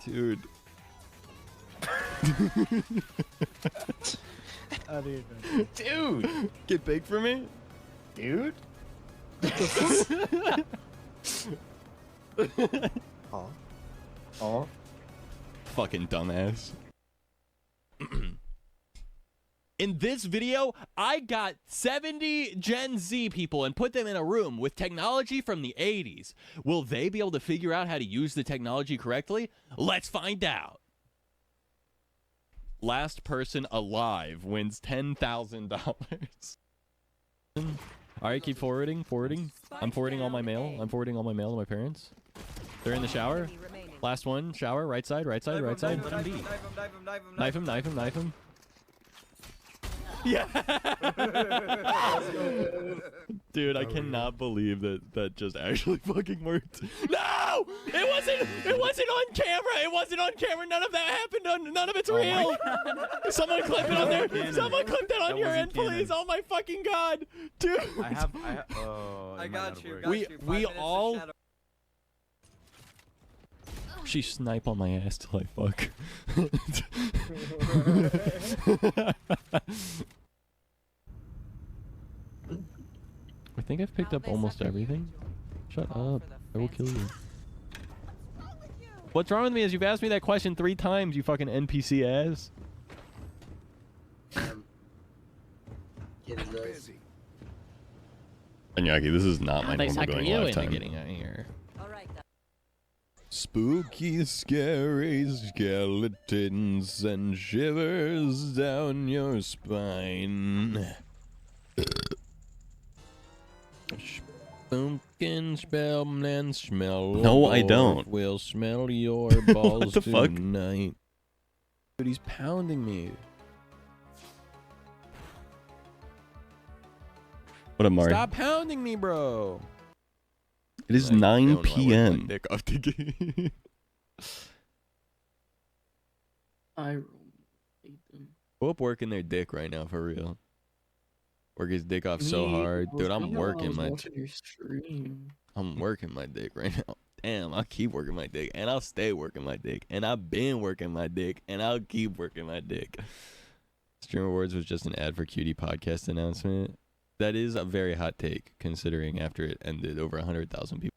Dude. Dude! Get big for me? Dude? Oh. Oh. Fucking dumbass. In this video, I got 70 Gen Z people and put them in a room with technology from the 80s. Will they be able to figure out how to use the technology correctly? Let's find out. Last person alive wins $10,000. All right, keep forwarding. I'm forwarding all my mail. I'm forwarding all my mail to my parents. They're in the shower. Last one, shower, right side. Knife Knife him. Yeah. Dude, I cannot believe that just actually fucking worked. No! It wasn't on camera. None of that happened. None of it's real. Someone clip it on there. Someone clip that on your end, please. Oh my fucking god. Dude. I got you. We all She snipe on my ass till I fuck. I think I've picked up almost everything. Shut up. I will kill you. What's wrong with me is you've asked me that question 3 times, you fucking NPC ass. Anyaki, this is not my normal going live time. Getting out of here. Spooky, scary skeletons send shivers down your spine. Pumpkin spell and smell. No, I don't. We'll smell your balls what the tonight. Fuck? Dude, he's pounding me. What am I? Stop pounding me, bro. It is 9 p.m. Dick off the game. Whoop working their dick right now for real. Work his dick off so hard, dude. I'm working my dick right now. Damn, I'll keep working my dick, and I'll stay working my dick, and I've been working my dick, and I'll keep working my dick. Stream Awards was just an ad for Cutie podcast announcement. That is a very hot take, considering after it ended, over 100,000 people.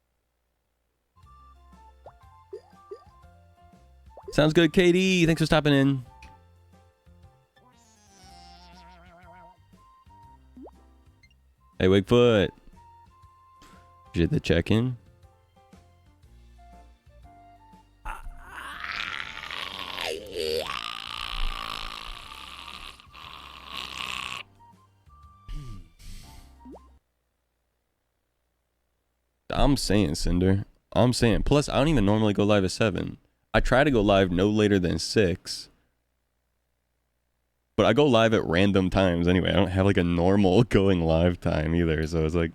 Sounds good, KD. Thanks for stopping in. Hey, Wigfoot. Did the check-in? I'm saying, Cinder. I'm saying. Plus, I don't even normally go live at 7. I try to go live no later than 6. But I go live at random times anyway. I don't have like a normal going live time either. So it's like...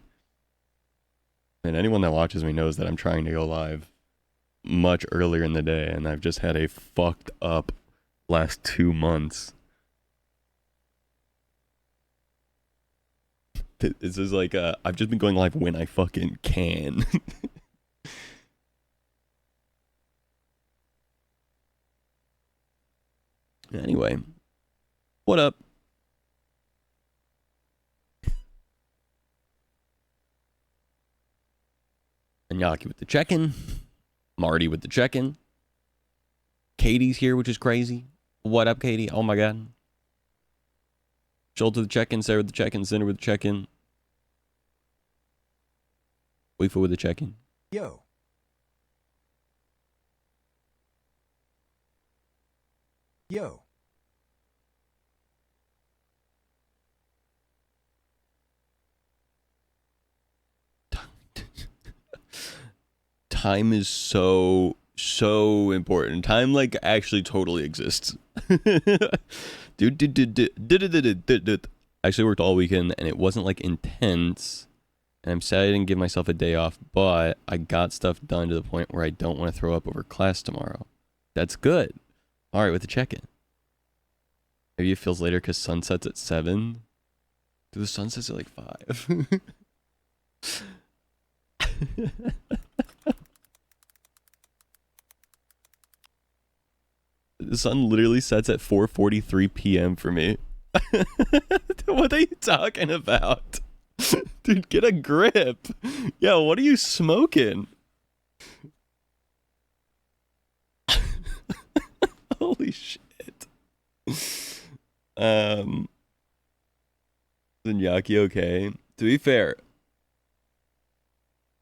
And anyone that watches me knows that I'm trying to go live much earlier in the day. And I've just had a fucked up last 2 months. This is like, I've just been going live when I fucking can. Anyway, what up? Anyaki with the check-in. Marty with the check-in. Katie's here, which is crazy. What up, Katie? Oh my god. Joel to the check-in, Sarah with the check-in, Cinder with the check-in. Weefa with the check-in. Yo. Yo. Time is so important. Time like actually totally exists. Dude. Actually worked all weekend and it wasn't like intense. And I'm sad I didn't give myself a day off, but I got stuff done to the point where I don't want to throw up over class tomorrow. That's good. All right, with the check-in. Maybe it feels later because sunset's at 7. Dude, the sunset's at like 5. The sun literally sets at 4:43 p.m. for me. What are you talking about? Dude, get a grip. Yeah, what are you smoking? Holy shit. Iñaki okay? To be fair,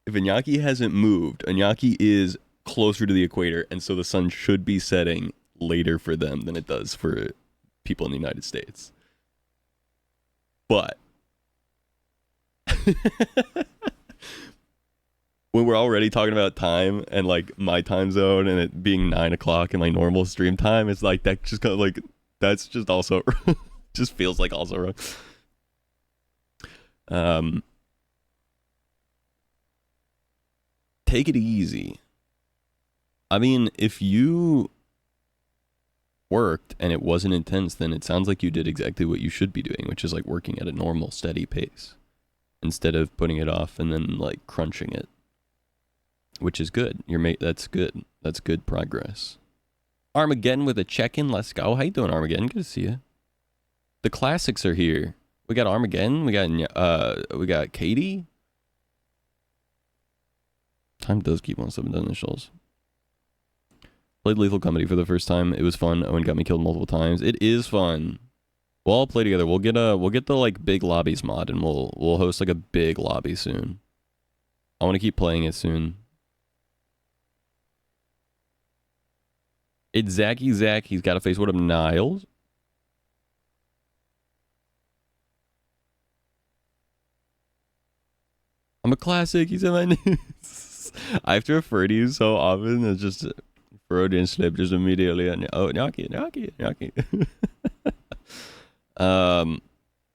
if Iñaki hasn't moved, Iñaki is closer to the equator, and so the sun should be setting later for them than it does for people in the United States. But when we're already talking about time and like my time zone and it being 9 o'clock in my normal stream time, it's like that just kind of like that's just also just feels like also wrong. Take it easy. I mean, if you worked and it wasn't intense, then it sounds like you did exactly what you should be doing, which is like working at a normal, steady pace instead of putting it off and then like crunching it, which is good. That's good. That's good progress. Armageddon with a check-in. Let's go. How you doing, Armageddon? Good to see you. The classics are here. We got Armageddon. We got Katie. Time does keep on slipping down the shoals. Played Lethal Company for the first time. It was fun. Owen got me killed multiple times. It is fun. We'll all play together. We'll get the like big lobbies mod, and we'll host like a big lobby soon. I want to keep playing it soon. It's Zacky Zach. He's got a face. What up, Niles? I'm a classic. He's in my news. I have to refer to you so often. It's just Freudian slip just immediately. And oh, Gnocchi.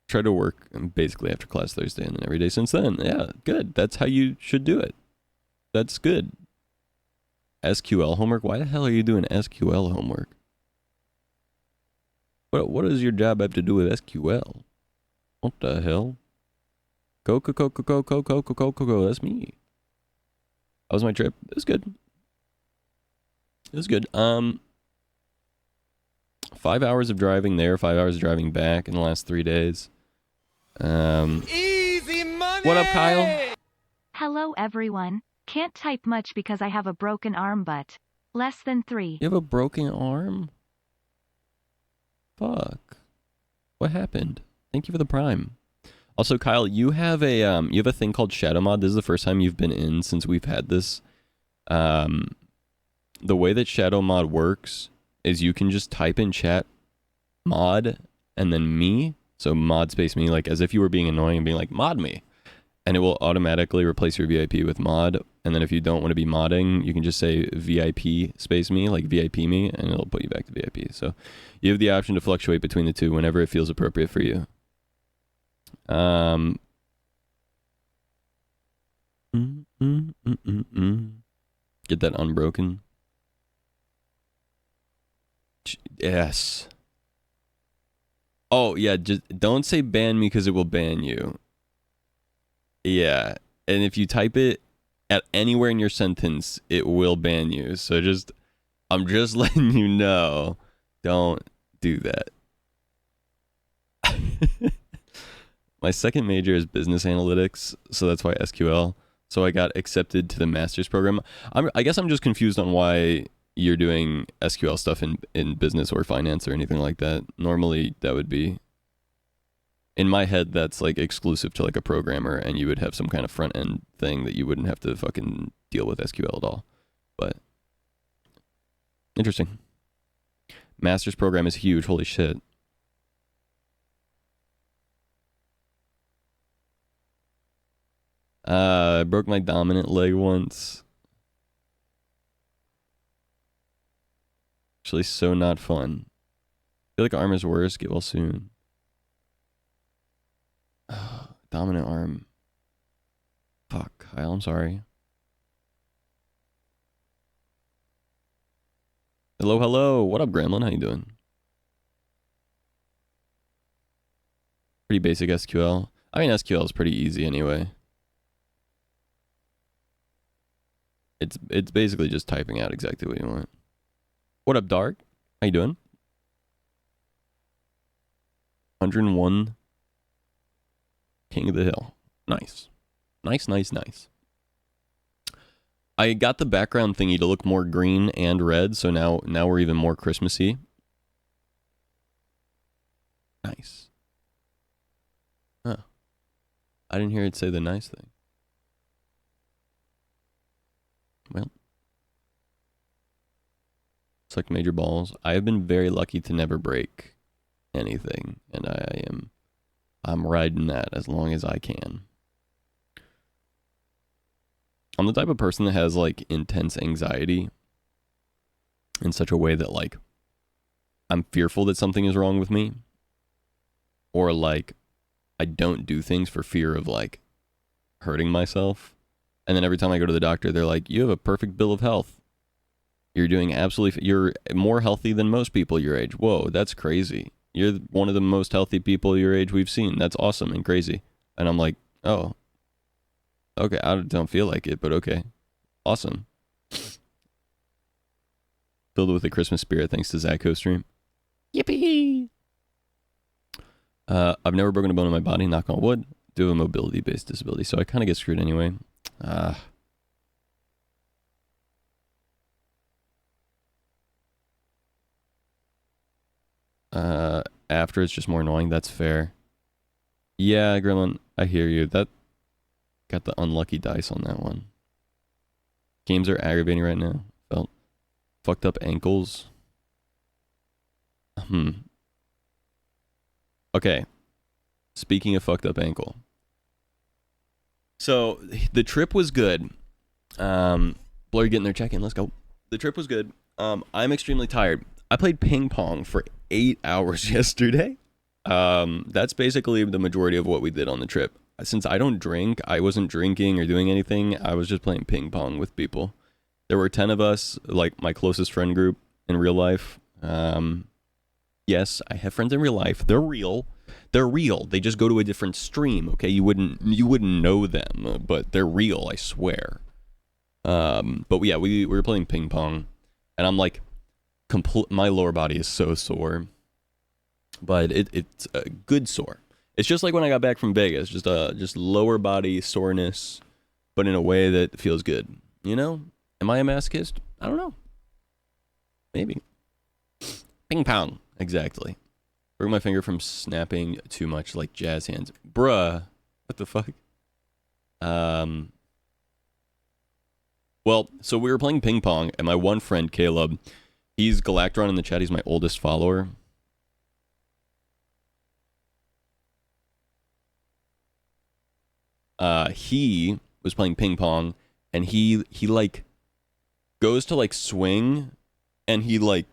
Try to work basically after class Thursday and then every day since then. Yeah, good. That's how you should do it. That's good. SQL homework? Why the hell are you doing SQL homework? What does your job have to do with SQL? What the hell? Go. That's me. How was my trip? It was good. 5 hours of driving there, 5 hours of driving back in the last 3 days. Easy money! What up, Kyle? Hello everyone. Can't type much because I have a broken arm, but less than 3. You have a broken arm? Fuck. What happened? Thank you for the prime. Also, Kyle, you have a thing called Shadow Mod. This is the first time you've been in since we've had this. The way that Shadow Mod works is you can just type in chat mod and then me. So mod space me, like as if you were being annoying and being like mod me. And it will automatically replace your VIP with mod. And then if you don't want to be modding, you can just say VIP space me, like VIP me, and it'll put you back to VIP. So you have the option to fluctuate between the two whenever it feels appropriate for you. Get that unbroken. Yes. Oh, yeah, just don't say ban me because it will ban you. Yeah, and if you type it at anywhere in your sentence, it will ban you. So I'm just letting you know, don't do that. My second major is business analytics, so that's why SQL. So I got accepted to the master's program. I guess I'm just confused on why you're doing SQL stuff in business or finance or anything like that. Normally, that would be... In my head, that's like exclusive to like a programmer, and you would have some kind of front end thing that you wouldn't have to fucking deal with SQL at all. But interesting. Master's program is huge. Holy shit. I broke my dominant leg once. Actually, so not fun. I feel like arm is worse. Get well soon. Dominant arm. Fuck, Kyle, I'm sorry. Hello. What up, Gremlin? How you doing? Pretty basic SQL. I mean, SQL is pretty easy anyway. It's basically just typing out exactly what you want. What up, Dark? How you doing? 101 King of the Hill. Nice. Nice. I got the background thingy to look more green and red, so now we're even more Christmassy. Nice. Huh. I didn't hear it say the nice thing. Well. Sucked major balls. I have been very lucky to never break anything, and I'm riding that as long as I can. I'm the type of person that has like intense anxiety in such a way that like I'm fearful that something is wrong with me, or like I don't do things for fear of like hurting myself. And then every time I go to the doctor, they're like, "You have a perfect bill of health. You're doing absolutely, you're more healthy than most people your age." Whoa, that's crazy. You're one of the most healthy people your age we've seen. That's awesome and crazy. And I'm like, oh, okay, I don't feel like it, but okay. Awesome. Filled with the Christmas spirit thanks to Zacho stream. Yippee! I've never broken a bone in my body, knock on wood. Do have a mobility-based disability, so I kind of get screwed anyway. After it's just more annoying. That's fair. Yeah, Gremlin, I hear you. That got the unlucky dice on that one. Games are aggravating right now. Felt fucked up ankles. Okay. Speaking of fucked up ankle. So the trip was good. Blurry getting their check-in. Let's go. The trip was good. I'm extremely tired. I played ping pong for 8 hours yesterday. That's basically the majority of what we did on the trip. Since I don't drink, I wasn't drinking or doing anything. I was just playing ping pong with people. There were 10 of us, like my closest friend group in real life. Yes, I have friends in real life. They're real. They're real. They just go to a different stream. Okay, you wouldn't know them, but they're real. I swear. But yeah, we were playing ping pong, and I'm like, my lower body is so sore, but it's a good sore. It's just like when I got back from Vegas, just lower body soreness, but in a way that feels good. You know? Am I a masochist? I don't know. Maybe. Ping pong, exactly. Broke my finger from snapping too much like jazz hands. Bruh. What the fuck? Well, so we were playing ping pong, and my one friend, Caleb, he's Galactron in the chat. He's my oldest follower. He was playing ping pong, and he like goes to like swing, and he like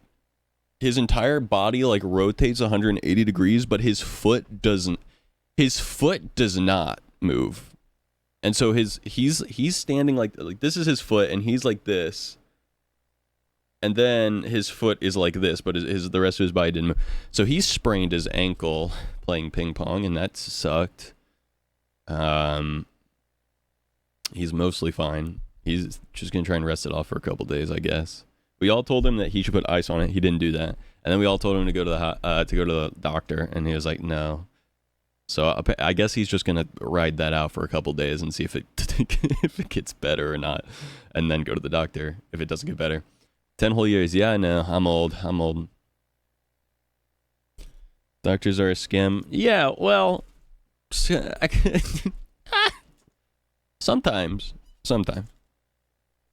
his entire body like rotates 180 degrees, but his foot does not move. And so he's standing like this is his foot, and he's like this. And then his foot is like this, but the rest of his body didn't move. So he sprained his ankle playing ping pong, and that sucked. He's mostly fine. He's just gonna try and rest it off for a couple days, I guess. We all told him that he should put ice on it. He didn't do that, and then we all told him to go to the doctor, and he was like, no. So I guess he's just gonna ride that out for a couple days and see if it if it gets better or not, and then go to the doctor if it doesn't get better. 10 whole years. Yeah, I know. I'm old. Doctors are a scam. Yeah, well, sometimes.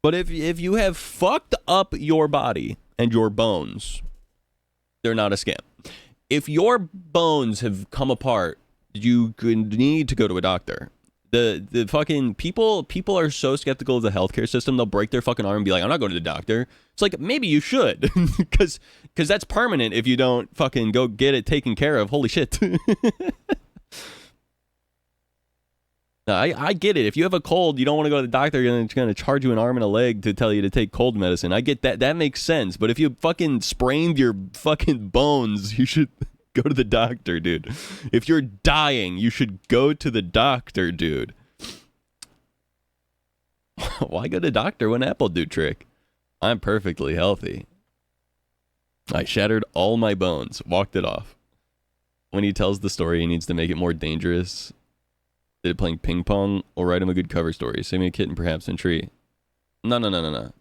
But if you have fucked up your body and your bones, they're not a scam. If your bones have come apart, you could need to go to a doctor. The fucking people are so skeptical of the healthcare system, they'll break their fucking arm and be like, I'm not going to the doctor. It's like, maybe you should, because that's permanent if you don't fucking go get it taken care of. Holy shit. Now, I get it. If you have a cold, you don't want to go to the doctor, you're going to charge you an arm and a leg to tell you to take cold medicine. I get that. That makes sense. But if you fucking sprained your fucking bones, you should go to the doctor, dude. If you're dying, you should go to the doctor, dude. Why go to the doctor when Apple do trick? I'm perfectly healthy. I shattered all my bones, walked it off. When he tells the story, he needs to make it more dangerous. Did it playing ping pong or write him a good cover story? Saving a kitten, perhaps, in a tree. No. No.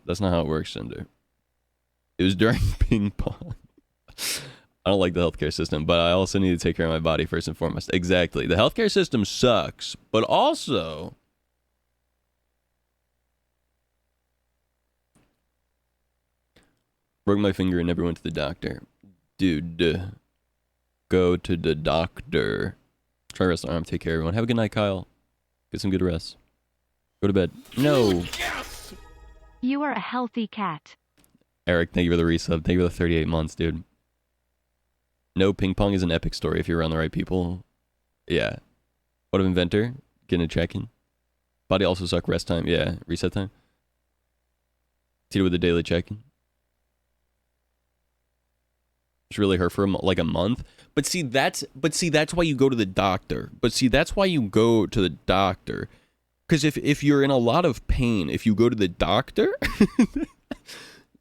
That's not how it works, Cinder. It was during ping pong. I don't like the healthcare system, but I also need to take care of my body first and foremost. Exactly. The healthcare system sucks, but also broke my finger and never went to the doctor. Dude, go to the doctor. Try to rest the arm. Take care, everyone. Have a good night, Kyle. Get some good rest. Go to bed. No. You are a healthy cat. Eric, thank you for the resub. Thank you for the 38 months, dude. No, ping pong is an epic story if you're around the right people. Yeah. What of inventor? Getting a check-in. Body also suck. Rest time. Yeah. Reset time. Tito with the daily check-in. It's really hurt for like a month. But see, that's why you go to the doctor. Because if you're in a lot of pain, if you go to the doctor,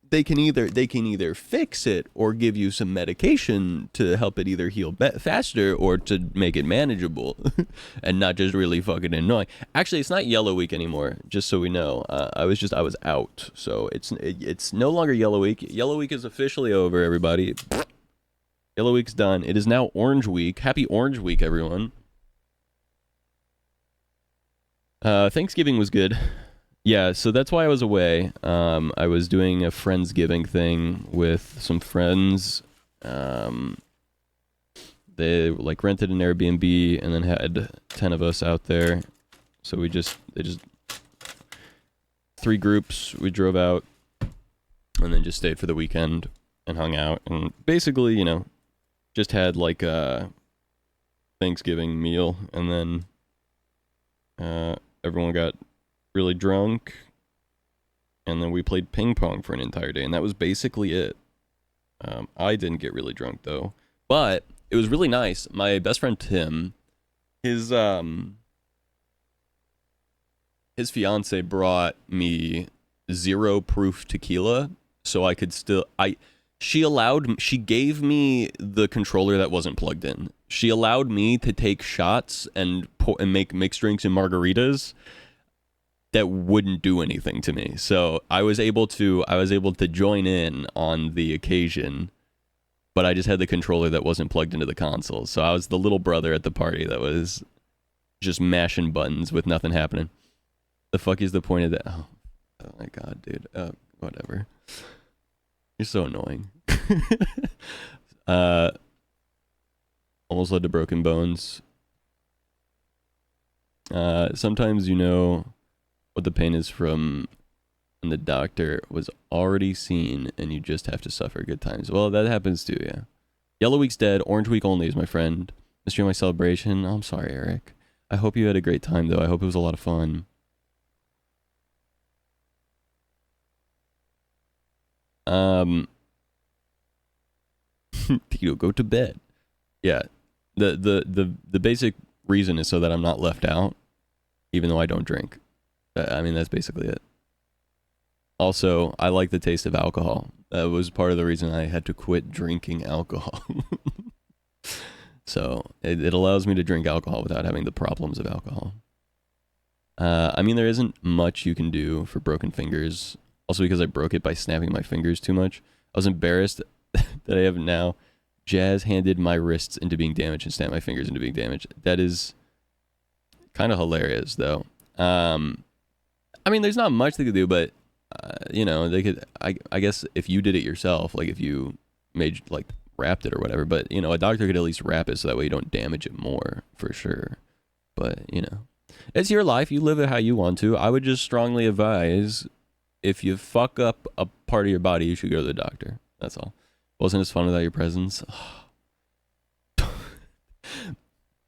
they can either fix it or give you some medication to help it either heal faster or to make it manageable and not just really fucking annoying. Actually, it's not Yellow Week anymore, just so we know. I was out, so it's no longer Yellow Week. Yellow Week is officially over, everybody. Yellow Week's done. It is now Orange Week. Happy Orange Week, everyone. Thanksgiving was good. Yeah, so that's why I was away. I was doing a Friendsgiving thing with some friends. They like rented an Airbnb and then had 10 of us out there. So they just 3 groups. We drove out and then just stayed for the weekend and hung out and basically, just had like a Thanksgiving meal and then everyone got really drunk and then we played ping pong for an entire day and that was basically it. I didn't get really drunk though, but it was really nice. My best friend Tim, his fiance brought me 0 proof tequila so I could she gave me the controller that wasn't plugged in. She allowed me to take shots and make mixed drinks and margaritas that wouldn't do anything to me. So I was able to join in on the occasion, but I just had the controller that wasn't plugged into the console. So I was the little brother at the party that was just mashing buttons with nothing happening. The fuck is the point of that? Oh my god, dude. Whatever. You're so annoying. Almost led to broken bones. Sometimes what the pain is from and the doctor was already seen and you just have to suffer good times. Well, that happens too, yeah. Yellow Week's dead. Orange Week only is my friend. Missed you on my celebration. Oh, I'm sorry, Eric. I hope you had a great time, though. I hope it was a lot of fun. Tito, go to bed. Yeah. The basic reason is so that I'm not left out, even though I don't drink. I mean, that's basically it. Also, I like the taste of alcohol. That was part of the reason I had to quit drinking alcohol. So it allows me to drink alcohol without having the problems of alcohol. I mean, there isn't much you can do for broken fingers. Also, because I broke it by snapping my fingers too much. I was embarrassed that I have now jazz-handed my wrists into being damaged and snapped my fingers into being damaged. That is kind of hilarious, though. I mean, there's not much they could do, but, they could, I guess if you did it yourself, like if you wrapped it or whatever, but, a doctor could at least wrap it so that way you don't damage it more, for sure. But, it's your life. You live it how you want to. I would just strongly advise, if you fuck up a part of your body, you should go to the doctor. That's all. Wasn't as fun without your presence.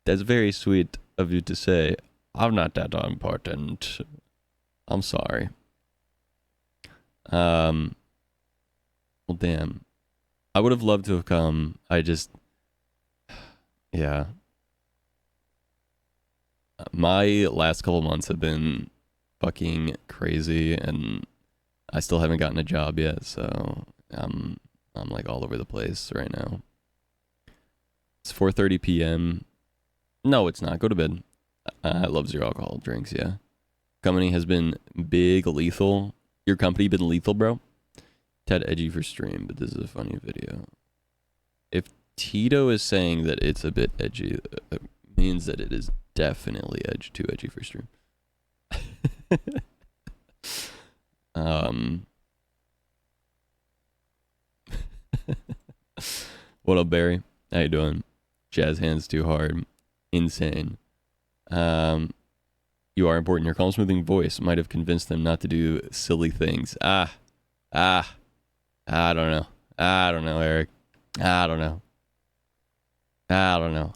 That's very sweet of you to say. I'm not that important. I'm sorry. Well, damn. I would have loved to have come. Yeah. My last couple months have been fucking crazy, and I still haven't gotten a job yet, so I'm like all over the place right now. It's 4:30 p.m. No, it's not. Go to bed. I love zero alcohol drinks, yeah. Company has been big lethal. Your company been lethal, bro? Tad edgy for stream, but this is a funny video. If Tito is saying that it's a bit edgy, it means that it is definitely too edgy for stream. What up, Barry? How you doing? Jazz hands too hard. Insane. You are important. Your calm, smoothing voice might have convinced them not to do silly things. I don't know. I don't know, Eric. I don't know.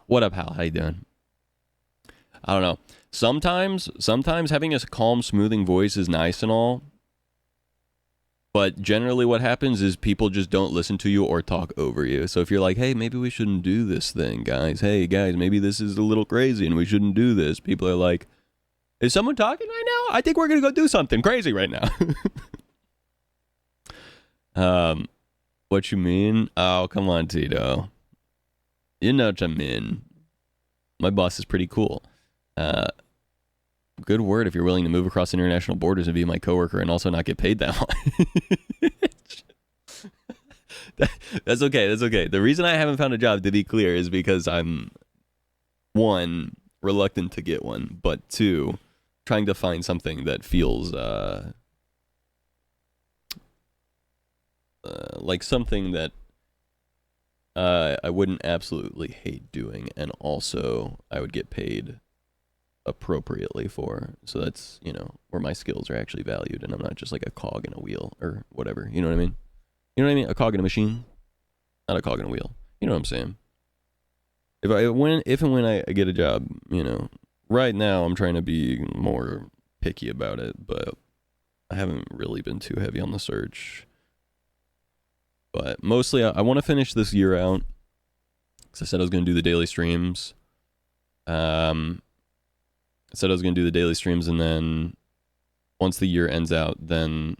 What up, Hal? How you doing? I don't know. Sometimes having a calm, smoothing voice is nice and all. But generally what happens is people just don't listen to you or talk over you. So if you're like, hey, maybe we shouldn't do this thing, guys. Hey, guys, maybe this is a little crazy and we shouldn't do this. People are like, is someone talking right now? I think we're going to go do something crazy right now. What you mean? Oh, come on, Tito. You know what I mean. My boss is pretty cool. Good word if you're willing to move across international borders and be my coworker and also not get paid that much. That's okay. The reason I haven't found a job, to be clear, is because I'm, one, reluctant to get one, but two, trying to find something that feels like something that I wouldn't absolutely hate doing, and also I would get paid appropriately for. So that's, where my skills are actually valued, and I'm not just like a cog in a wheel or whatever. You know what I mean? A cog in a machine, not a cog in a wheel. You know what I'm saying? If and when I get a job, right now I'm trying to be more picky about it, but I haven't really been too heavy on the search. But mostly I want to finish this year out, because I said I was going to do the daily streams. And then once the year ends out, then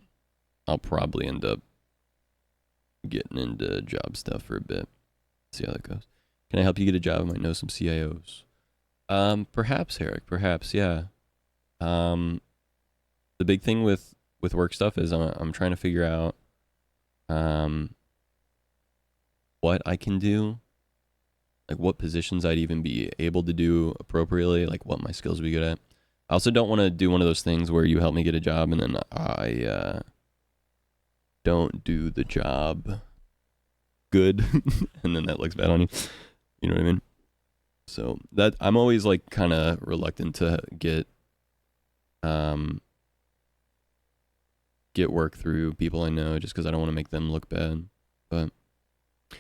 I'll probably end up getting into job stuff for a bit. See how that goes. Can I help you get a job? I might know some CIOs. Perhaps, Eric. Perhaps, yeah. The big thing with work stuff is I'm trying to figure out what I can do, like what positions I'd even be able to do appropriately, like what my skills would be good at. I also don't want to do one of those things where you help me get a job and then I don't do the job good and then that looks bad on you. You know what I mean? So that I'm always like kind of reluctant to get work through people I know just because I don't want to make them look bad. But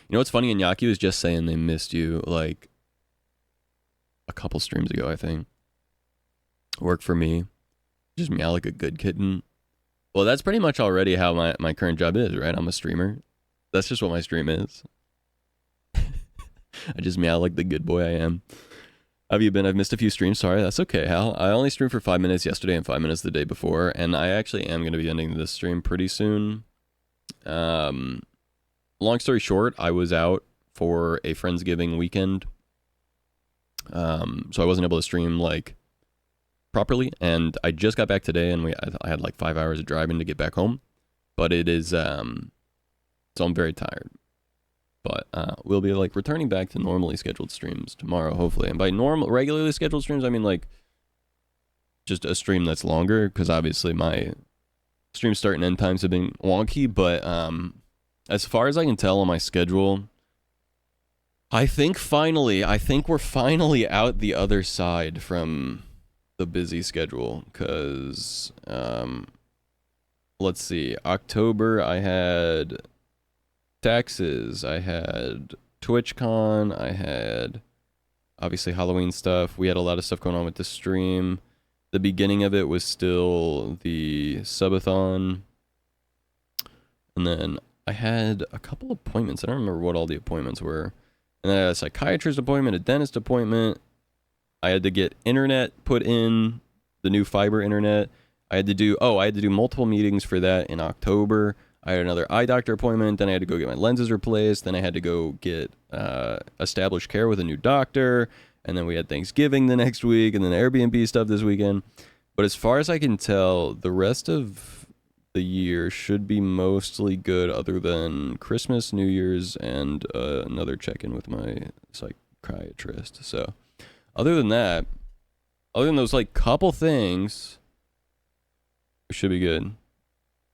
what's funny? Iñaki was just saying they missed you like a couple streams ago, I think. Work for me. Just meow like a good kitten. Well, that's pretty much already how my current job is, right? I'm a streamer. That's just what my stream is. I just meow like the good boy I am. How have you been? I've missed a few streams. Sorry, that's okay, Hal. I only streamed for 5 minutes yesterday and 5 minutes the day before, and I actually am going to be ending this stream pretty soon. Long story short, I was out for a Friendsgiving weekend, so I wasn't able to stream like properly, and I just got back today, and I had like 5 hours of driving to get back home, but it is so I'm very tired. But we'll be like returning back to normally scheduled streams tomorrow, hopefully. And by regularly scheduled streams, I mean like just a stream that's longer, because obviously my stream start and end times have been wonky. But as far as I can tell on my schedule, I think we're finally out the other side from the busy schedule. Because let's see, October I had taxes, I had TwitchCon, I had obviously Halloween stuff. We had a lot of stuff going on with the stream. The beginning of it was still the subathon, and then I had a couple appointments. I don't remember what all the appointments were. And then I had a psychiatrist appointment, a dentist appointment. I had to get internet put in, the new fiber internet. I had to do multiple meetings for that in October. I had another eye doctor appointment. Then I had to go get my lenses replaced. Then I had to go get established care with a new doctor. And then we had Thanksgiving the next week, and then Airbnb stuff this weekend. But as far as I can tell, the rest of the year should be mostly good, other than Christmas, New Year's, and another check-in with my psychiatrist. So other than that, other than those like couple things, it should be good.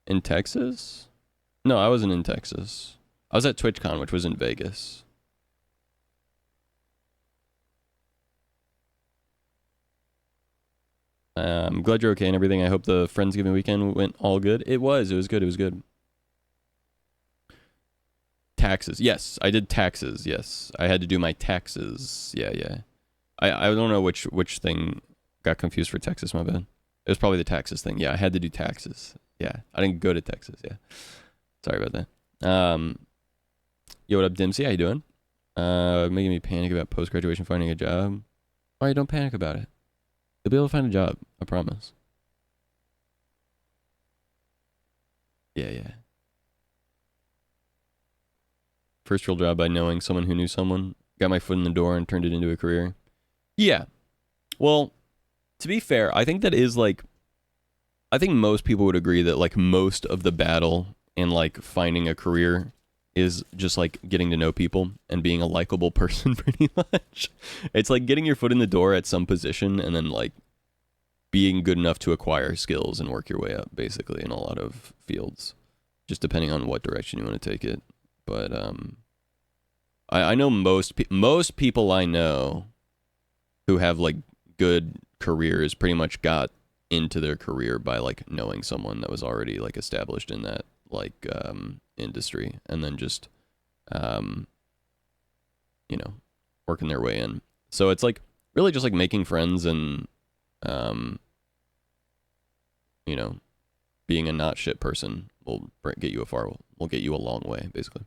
In Texas? No, I wasn't in Texas. I was at TwitchCon, which was in Vegas. I'm glad you're okay and everything. I hope the Friendsgiving weekend went all good. It was good. It was good. Taxes. Yes, I did taxes. Yes, I had to do my taxes. Yeah. I don't know which thing got confused for Texas. My bad. It was probably the taxes thing. Yeah, I had to do taxes. Yeah, I didn't go to Texas. Yeah, sorry about that. Yo, what up, Dimsy? How you doing? Making me panic about post-graduation finding a job. All right, don't panic about it. You'll be able to find a job. I promise. Yeah. First real job by knowing someone who knew someone. Got my foot in the door and turned it into a career. Yeah. Well, to be fair, I think that is like, I think most people would agree that like most of the battle in like finding a career is just like getting to know people and being a likable person pretty much. It's like getting your foot in the door at some position and then like being good enough to acquire skills and work your way up basically in a lot of fields, just depending on what direction you want to take it. But I know most people I know who have like good careers pretty much got into their career by like knowing someone that was already like established in that like industry, and then just working their way in. So it's like really just like making friends and being a not shit person will get you a long way basically.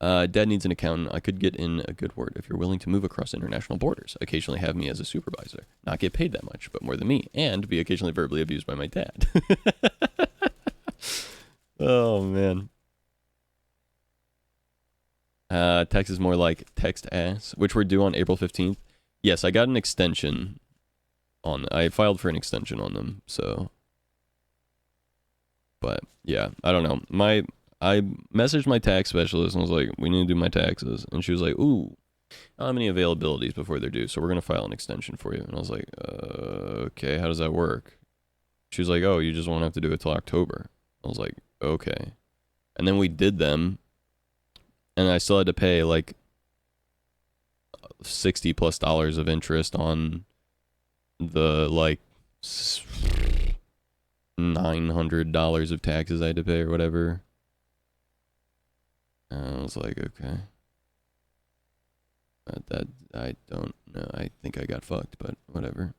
Dad needs an accountant. I could get in a good word if you're willing to move across international borders. Occasionally have me as a supervisor. Not get paid that much, but more than me. And be occasionally verbally abused by my dad. Oh, man. Text is more like text ass, which we're due on April 15th. Yes, I got an extension on. I filed for an extension on them, so. But, yeah, I don't know. I messaged my tax specialist and was like, we need to do my taxes. And she was like, ooh, I don't have any availabilities before they're due, so we're going to file an extension for you. And I was like, okay, how does that work? She was like, oh, you just won't have to do it till October. I was like, okay. And then we did them, and I still had to pay like $60+ of interest on the like $900 of taxes I had to pay or whatever. I was like, okay. That I don't know. I think I got fucked, but whatever.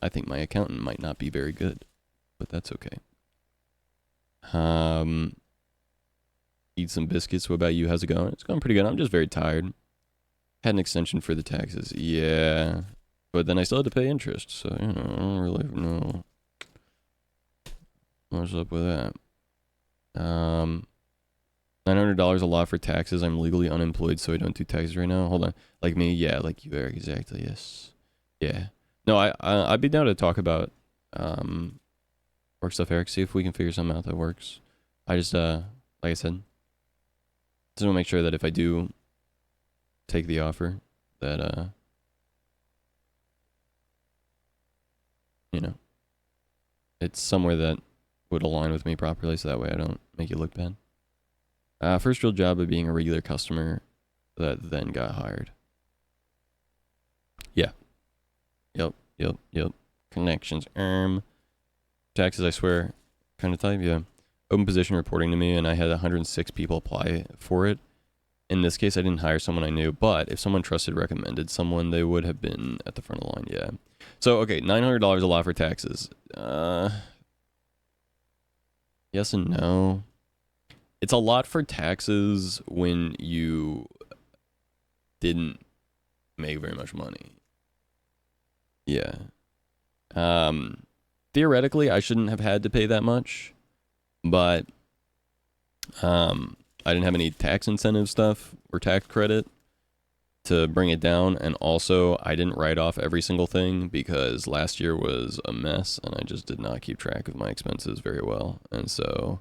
I think my accountant might not be very good, but that's okay. Eat some biscuits. What about you? How's it going? It's going pretty good. I'm just very tired. Had an extension for the taxes. Yeah. But then I still had to pay interest, so, I don't really know what's up with that. $900 a lot for taxes. I'm legally unemployed, so I don't do taxes right now. Hold on. Like me? Yeah, like you, Eric. Exactly, yes. Yeah. No, I'd be down to talk about work stuff, Eric. See if we can figure something out that works. I just, like I said, just want to make sure that if I do take the offer, that, it's somewhere that would align with me properly, so that way I don't make you look bad. First real job of being a regular customer that then got hired. Yeah. Yep. Connections. Taxes, I swear. Kind of type, yeah. Open position reporting to me, and I had 106 people apply for it. In this case, I didn't hire someone I knew, but if someone trusted recommended someone, they would have been at the front of the line, yeah. So, okay, $900 a lot for taxes. Yes and no. It's a lot for taxes when you didn't make very much money. Yeah. Dude, theoretically, I shouldn't have had to pay that much, but I didn't have any tax incentive stuff or tax credit to bring it down, and also I didn't write off every single thing because last year was a mess and I just did not keep track of my expenses very well. And so,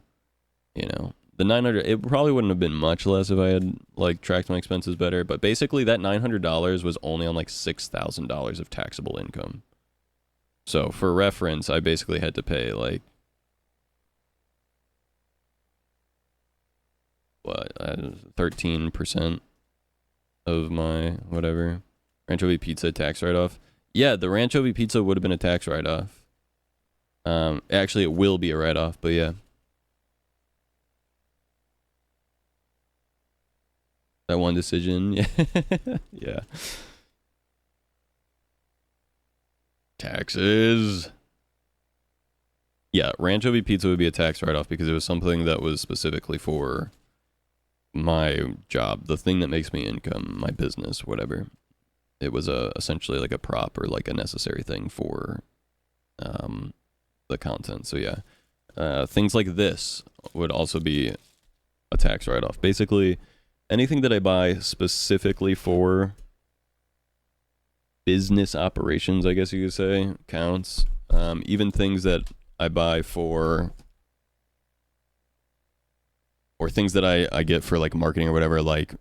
the 900, it probably wouldn't have been much less if I had like tracked my expenses better, but basically that $900 was only on like $6,000 of taxable income. So for reference, I basically had to pay like what, 13% of my whatever Ranchovy pizza tax write-off. Yeah, the Ranchovy pizza would have been a tax write-off. Actually, it will be a write-off, but yeah. That one decision, yeah. Yeah. Taxes. Yeah, Ranchovy pizza would be a tax write-off because it was something that was specifically for my job, the thing that makes me income, my business, whatever. It was essentially like a prop or like a necessary thing for the content. So yeah, things like this would also be a tax write-off. Basically, anything that I buy specifically for business operations, I guess you could say, counts. Even things that I buy for, or things that I get for like marketing or whatever, like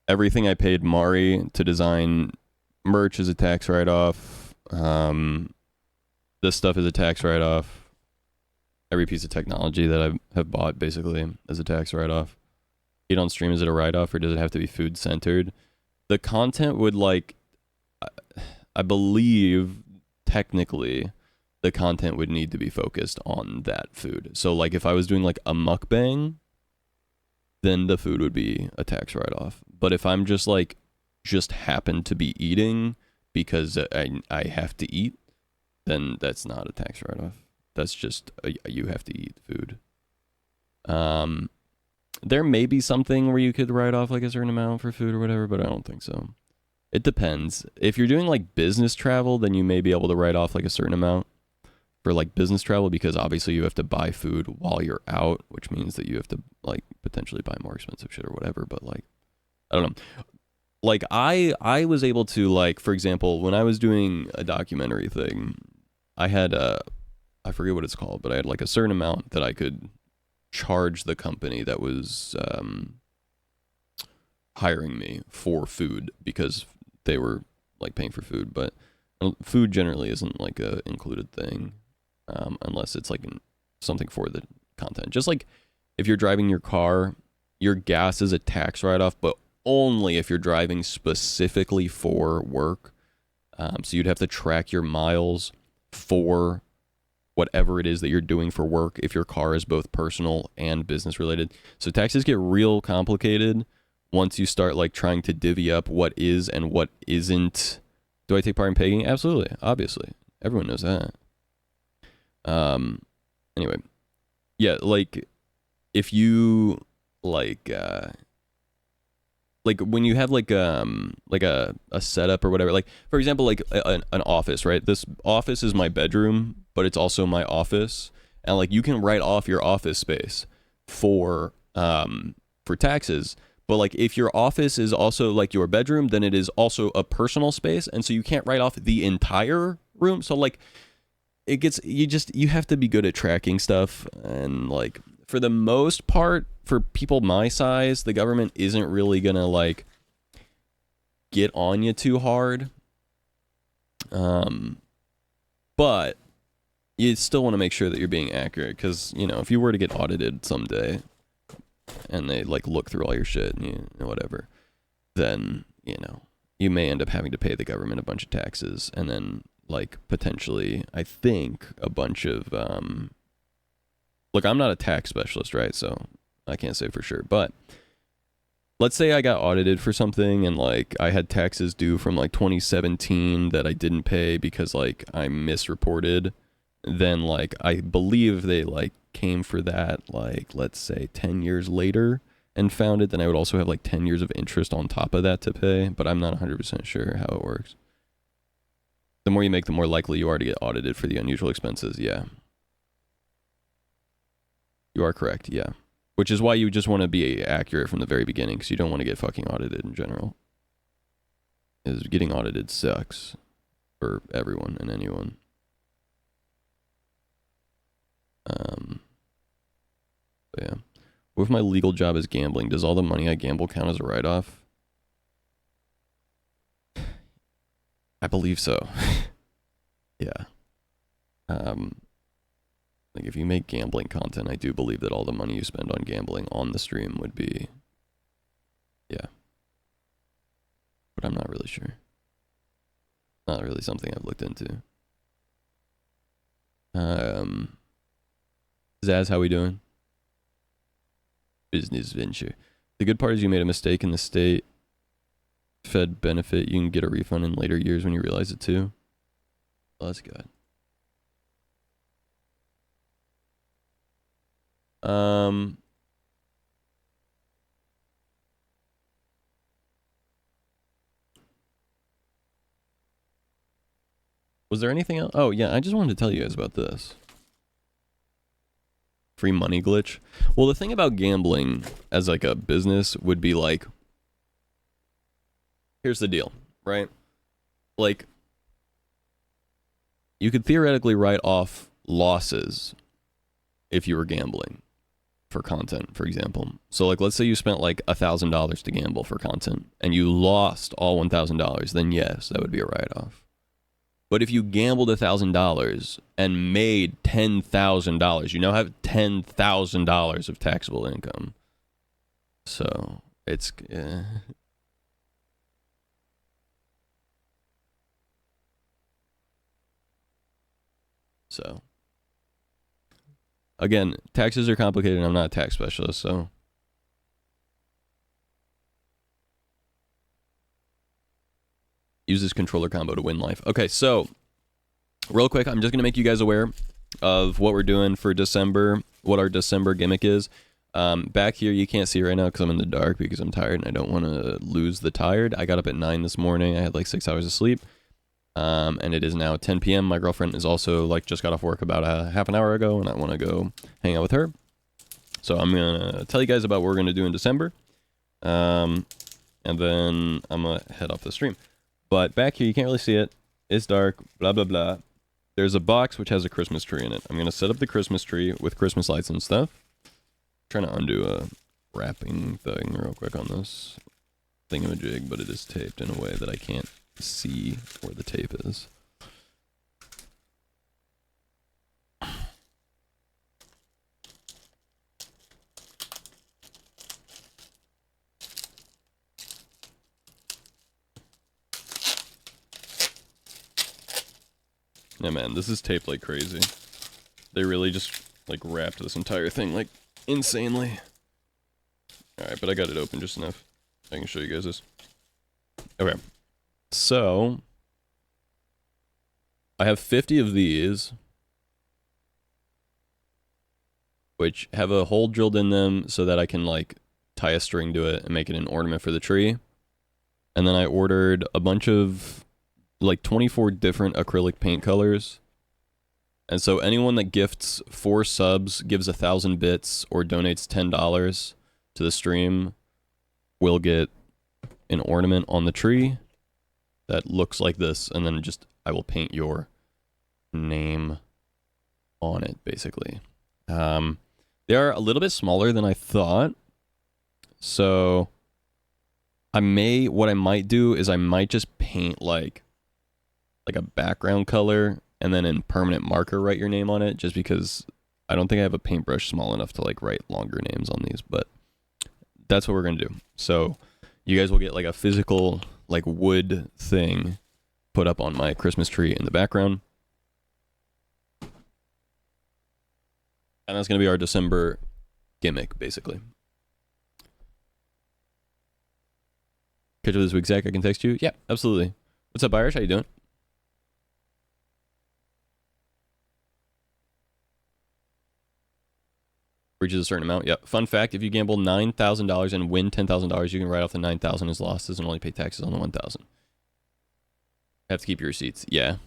everything I paid Mari to design merch is a tax write-off. This stuff is a tax write-off. Every piece of technology that I have bought basically is a tax write-off. Eat on stream, is it a write-off or does it have to be food-centered? The content would like, I believe technically the content would need to be focused on that food. So like if I was doing like a mukbang, then the food would be a tax write-off. But if I'm just happen to be eating because I have to eat, then that's not a tax write-off. That's just you have to eat food. There may be something where you could write off like a certain amount for food or whatever, but I don't think so. It depends. If you're doing like business travel, then you may be able to write off like a certain amount for like business travel, because obviously you have to buy food while you're out, which means that you have to like potentially buy more expensive shit or whatever. But like, I don't know. Like I was able to, like, for example, when I was doing a documentary thing, I had I forget what it's called, but I had like a certain amount that I could charge the company that was hiring me for food, because they were like paying for food. But food generally isn't like a included thing, unless it's like something for the content. Just like if you're driving your car, your gas is a tax write-off, but only if you're driving specifically for work. So you'd have to track your miles for whatever it is that you're doing for work if your car is both personal and business related. So taxes get real complicated once you start like trying to divvy up what is and what isn't. Do I take part in paying? Absolutely, obviously. Everyone knows that. Anyway, yeah, like if you like when you have like a setup or whatever, like for example, like an office, right? This office is my bedroom, but it's also my office, and like you can write off your office space for taxes. But like if your office is also like your bedroom, then it is also a personal space, and so you can't write off the entire room. So like it gets, you have to be good at tracking stuff, and like for the most part, for people my size, the government isn't really gonna like get on you too hard. But you still want to make sure that you're being accurate, because if you were to get audited someday and they like look through all your shit and whatever, then you may end up having to pay the government a bunch of taxes, and then like potentially, I think, a bunch of look, I'm not a tax specialist, right? So I can't say for sure, but let's say I got audited for something and like I had taxes due from like 2017 that I didn't pay because like I misreported. Then like I believe they like came for that like, let's say 10 years later and found it, then I would also have like 10 years of interest on top of that to pay, but I'm not 100% sure how it works. The more you make, the more likely you are to get audited for the unusual expenses. Yeah. You are correct, yeah. Which is why you just want to be accurate from the very beginning, because you don't want to get fucking audited in general. Because getting audited sucks for everyone and anyone. But yeah. What if my legal job is gambling? Does all the money I gamble count as a write-off? I believe so. Yeah. Like if you make gambling content, I do believe that all the money you spend on gambling on the stream would be, yeah. But I'm not really sure. Not really something I've looked into. Zaz, how we doing? Business venture. The good part is you made a mistake in the state Fed benefit. You can get a refund in later years when you realize it too. Oh, that's good. Was there anything else? Oh, yeah, I just wanted to tell you guys about this. Free money glitch. Well, the thing about gambling as like a business would be like, here's the deal, right? Like, you could theoretically write off losses if you were gambling for content, for example. So like, let's say you spent like $1,000 to gamble for content and you lost all $1,000, then yes, that would be a write-off. But if you gambled $1,000 and made $10,000, you now have $10,000 of taxable income. So it's so again, taxes are complicated. I'm not a tax specialist, so use this controller combo to win life. Okay, so real quick, I'm just going to make you guys aware of what we're doing for December, what our December gimmick is. Back here, you can't see right now because I'm in the dark because I'm tired and I don't want to lose the tired. I got up at 9 this morning. I had like 6 hours of sleep. And it is now 10 p.m. My girlfriend is also like just got off work about a half an hour ago and I want to go hang out with her. So I'm going to tell you guys about what we're going to do in December. And then I'm going to head off the stream. But back here, you can't really see it. It's dark, blah, blah, blah. There's a box which has a Christmas tree in it. I'm going to set up the Christmas tree with Christmas lights and stuff. I'm trying to undo a wrapping thing real quick on this thingamajig, but it is taped in a way that I can't see where the tape is. Yeah, man, this is taped like crazy. They really just, like, wrapped this entire thing, like, insanely. Alright, but I got it open just enough. I can show you guys this. Okay. So, I have 50 of these, which have a hole drilled in them so that I can, like, tie a string to it and make it an ornament for the tree. And then I ordered a bunch of like 24 different acrylic paint colors. And so anyone that gifts 4 subs, gives 1,000 bits, or donates $10 to the stream will get an ornament on the tree that looks like this, and then just I will paint your name on it, basically. They are a little bit smaller than I thought. So what I might do is I might just paint like a background color and then in permanent marker write your name on it, just because I don't think I have a paintbrush small enough to like write longer names on these, but that's what we're going to do. So you guys will get like a physical like wood thing put up on my Christmas tree in the background. And that's going to be our December gimmick, basically. Catch up this week, Zach. I can text you. Yeah, absolutely. What's up, Irish? How you doing? Reaches a certain amount. Yep. Fun fact, if you gamble $9,000 and win $10,000, you can write off the $9,000 as losses and only pay taxes on the $1,000. Have to keep your receipts. Yeah.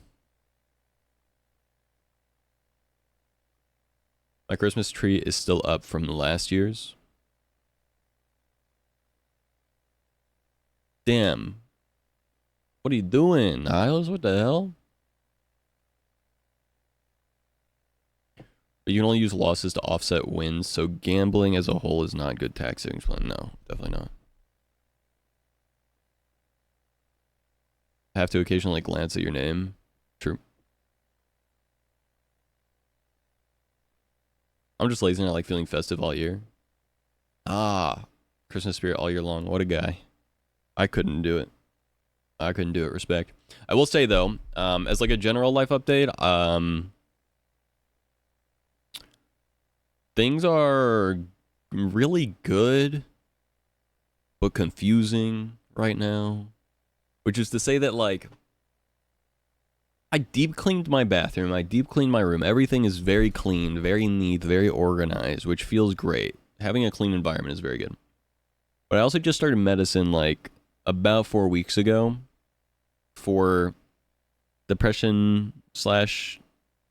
My Christmas tree is still up from the last year's. Damn. What are you doing, Niles? What the hell? But you can only use losses to offset wins, so gambling as a whole is not good tax savings plan. No, definitely not. I have to occasionally glance at your name. True. I'm just lazy and I like feeling festive all year. Ah, Christmas spirit all year long. What a guy. I couldn't do it. I couldn't do it. Respect. I will say though, as like a general life update, things are really good, but confusing right now. Which is to say that, like, I deep cleaned my bathroom, I deep cleaned my room. Everything is very clean, very neat, very organized, which feels great. Having a clean environment is very good. But I also just started medicine, like, about 4 weeks ago for depression /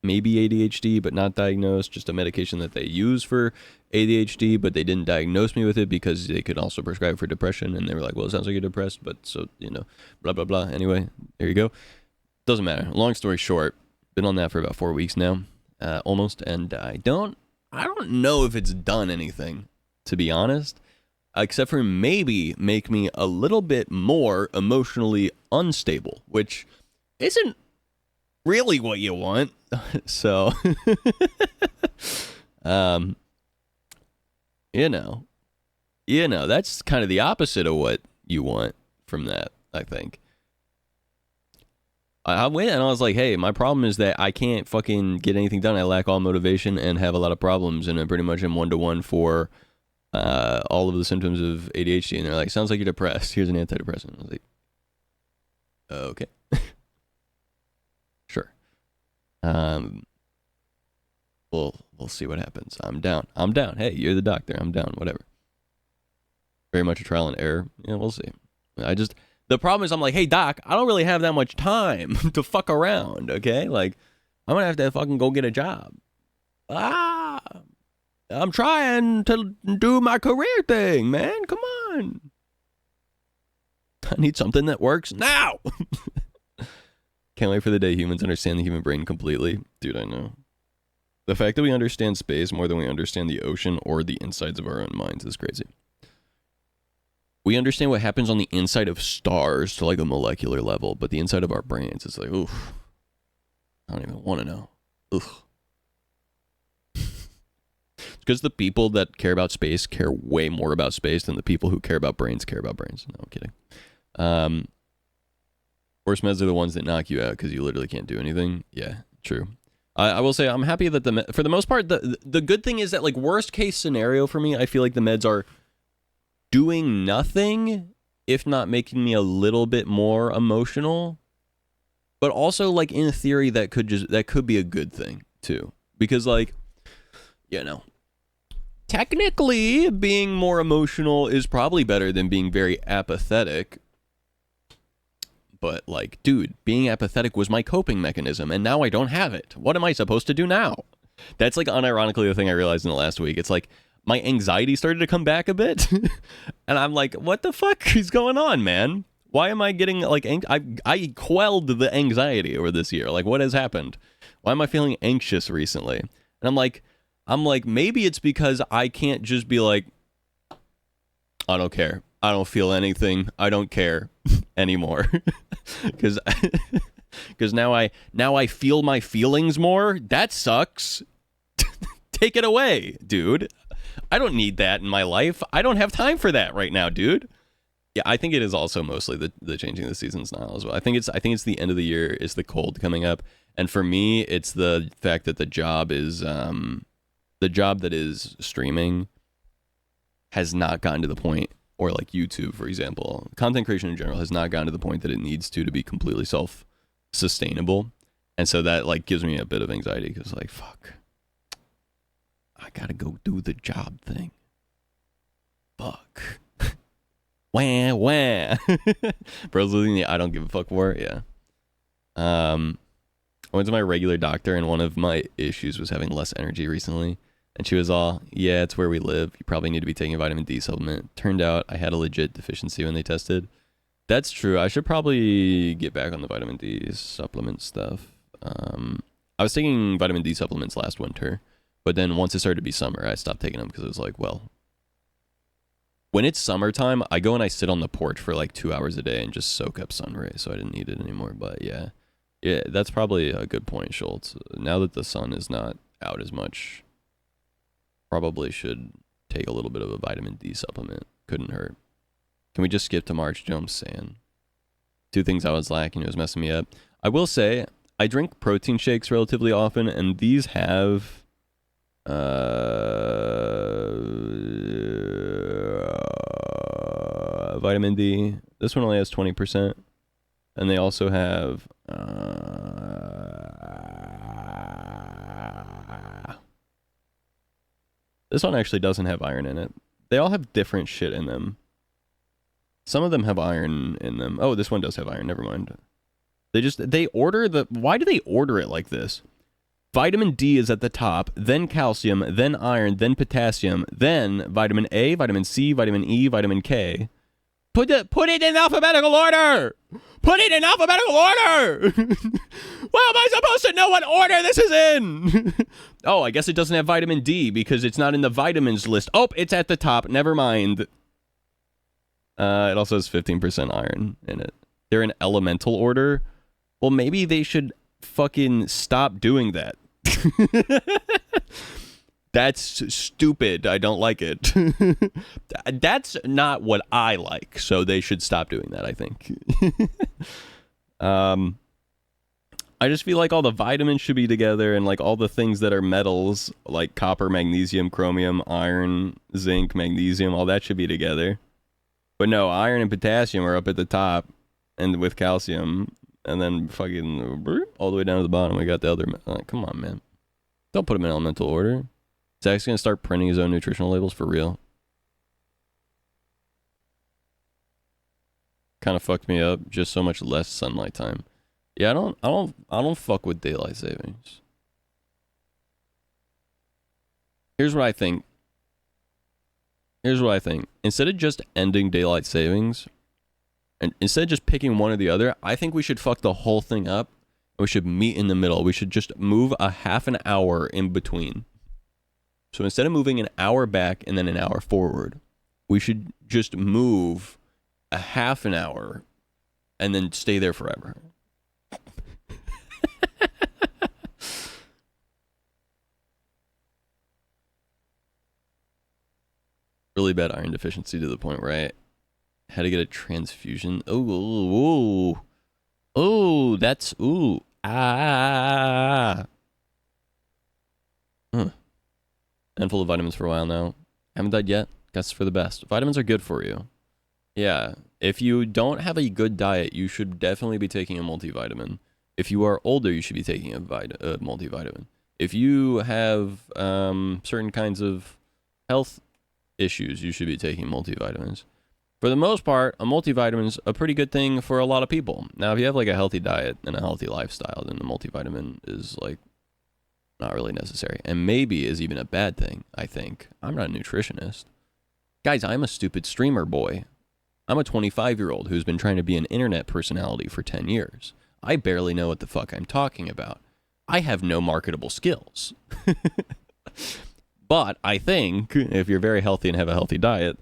maybe ADHD, but not diagnosed. Just a medication that they use for ADHD, but they didn't diagnose me with it because they could also prescribe for depression. And they were like, well, it sounds like you're depressed, but so, you know, blah, blah, blah. Anyway, there you go. Doesn't matter. Long story short, been on that for about 4 weeks now, almost. And I don't know if it's done anything, to be honest, except for maybe make me a little bit more emotionally unstable, which isn't really what you want. So, you know, that's kind of the opposite of what you want from that, I think. I went and I was like, hey, my problem is that I can't fucking get anything done. I lack all motivation and have a lot of problems, and I pretty much am one-to-one for all of the symptoms of ADHD. And they're like, sounds like you're depressed. Here's an antidepressant. I was like, okay. Sure. We'll see what happens. I'm down. Hey, you're the doctor. I'm down. Whatever. Very much a trial and error. Yeah, we'll see. The problem is I'm like, hey, doc, I don't really have that much time to fuck around, okay? Like, I'm going to have to fucking go get a job. I'm trying to do my career thing, man. Come on. I need something that works now. Can't wait for the day humans understand the human brain completely. Dude, I know. The fact that we understand space more than we understand the ocean or the insides of our own minds is crazy. We understand what happens on the inside of stars to like a molecular level, but the inside of our brains is like, oof. I don't even want to know. Ugh. It's because the people that care about space care way more about space than the people who care about brains care about brains. No, I'm kidding. Worst meds are the ones that knock you out because you literally can't do anything. Yeah, true. I will say I'm happy that for the most part, the good thing is that, like, worst case scenario for me, I feel like the meds are doing nothing, if not making me a little bit more emotional. But also, like, in theory, that could be a good thing too, because, like, you know, technically being more emotional is probably better than being very apathetic. But, like, dude, being apathetic was my coping mechanism, and now I don't have it. What am I supposed to do now? That's, like, unironically the thing I realized in the last week. It's like my anxiety started to come back a bit, and I'm like, what the fuck is going on, man? Why am I getting, like, I quelled the anxiety over this year. Like, what has happened? Why am I feeling anxious recently? And I'm like, maybe it's because I can't just be like, I don't care. I don't feel anything. I don't care anymore. Because now I feel my feelings more. That sucks. Take it away, dude. I don't need that in my life. I don't have time for that right now, dude. Yeah, I think it is also mostly the changing of the seasons now as well. I think it's the end of the year, is the cold coming up, and for me, it's the fact that the job that is streaming has not gotten to the point, or like YouTube, for example, content creation in general has not gotten to the point that it needs to be completely self-sustainable. And so that, like, gives me a bit of anxiety because, like, fuck, I gotta go do the job thing. Fuck. Wah, wah. Bro's losing the I don't give a fuck for it. Yeah. I went to my regular doctor, and one of my issues was having less energy recently. And she was all, yeah, it's where we live. You probably need to be taking a vitamin D supplement. Turned out I had a legit deficiency when they tested. That's true. I should probably get back on the vitamin D supplement stuff. I was taking vitamin D supplements last winter, but then once it started to be summer, I stopped taking them because it was like, well, when it's summertime, I go and I sit on the porch for like 2 hours a day and just soak up sun rays, so I didn't need it anymore. But yeah, that's probably a good point, Schultz. Now that the sun is not out as much, probably should take a little bit of a vitamin D supplement. Couldn't hurt. Can we just skip to March? Jones saying. 2 things I was lacking. It was messing me up. I will say, I drink protein shakes relatively often, and these have vitamin D. This one only has 20%. And they also have this one actually doesn't have iron in it. They all have different shit in them. Some of them have iron in them. Oh, this one does have iron. Never mind. They order the... Why do they order it like this? Vitamin D is at the top, then calcium, then iron, then potassium, then vitamin A, vitamin C, vitamin E, vitamin K. Put it in alphabetical order! Put it in alphabetical order! Well, am I supposed to know what order this is in? Oh, I guess it doesn't have vitamin D because it's not in the vitamins list. Oh, it's at the top. Never mind. It also has 15% iron in it. They're in elemental order. Well, maybe they should fucking stop doing that. That's stupid. I don't like it. That's not what I like, so they should stop doing that, I think. I just feel like all the vitamins should be together, and like all the things that are metals, like copper, magnesium, chromium, iron, zinc, magnesium, all that should be together. But no, iron and potassium are up at the top, and with calcium, and then fucking all the way down to the bottom, we got the other. Come on, man. Don't put them in elemental order. Zach's gonna start printing his own nutritional labels for real. Kind of fucked me up. Just so much less sunlight time. Yeah, I don't fuck with daylight savings. Here's what I think. Instead of just ending daylight savings, and instead of just picking one or the other, I think we should fuck the whole thing up. And we should meet in the middle. We should just move a half an hour in between. So instead of moving an hour back and then an hour forward, we should just move a half an hour and then stay there forever. Really bad iron deficiency to the point where I had to get a transfusion. That's Handful of vitamins for a while now. Haven't died yet. Guess for the best. Vitamins are good for you. Yeah. If you don't have a good diet, you should definitely be taking a multivitamin. If you are older, you should be taking a multivitamin. If you have certain kinds of health issues, you should be taking multivitamins. For the most part, a multivitamin's a pretty good thing for a lot of people. Now, if you have like a healthy diet and a healthy lifestyle, then the multivitamin is like not really necessary, and maybe is even a bad thing, I think. I'm not a nutritionist. Guys, I'm a stupid streamer boy. I'm a 25-year-old who's been trying to be an internet personality for 10 years. I barely know what the fuck I'm talking about. I have no marketable skills. But I think if you're very healthy and have a healthy diet,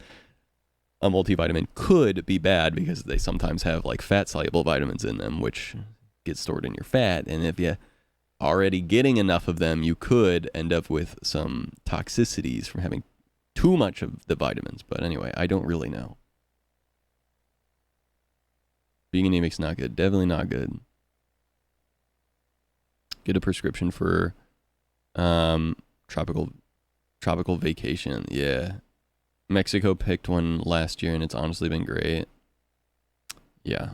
a multivitamin could be bad because they sometimes have like fat-soluble vitamins in them, which get stored in your fat. And if you're already getting enough of them, you could end up with some toxicities from having too much of the vitamins. But anyway, I don't really know. Being anemic's not good. Definitely not good. Get a prescription for tropical vacation. Yeah. Mexico picked one last year, and it's honestly been great. Yeah.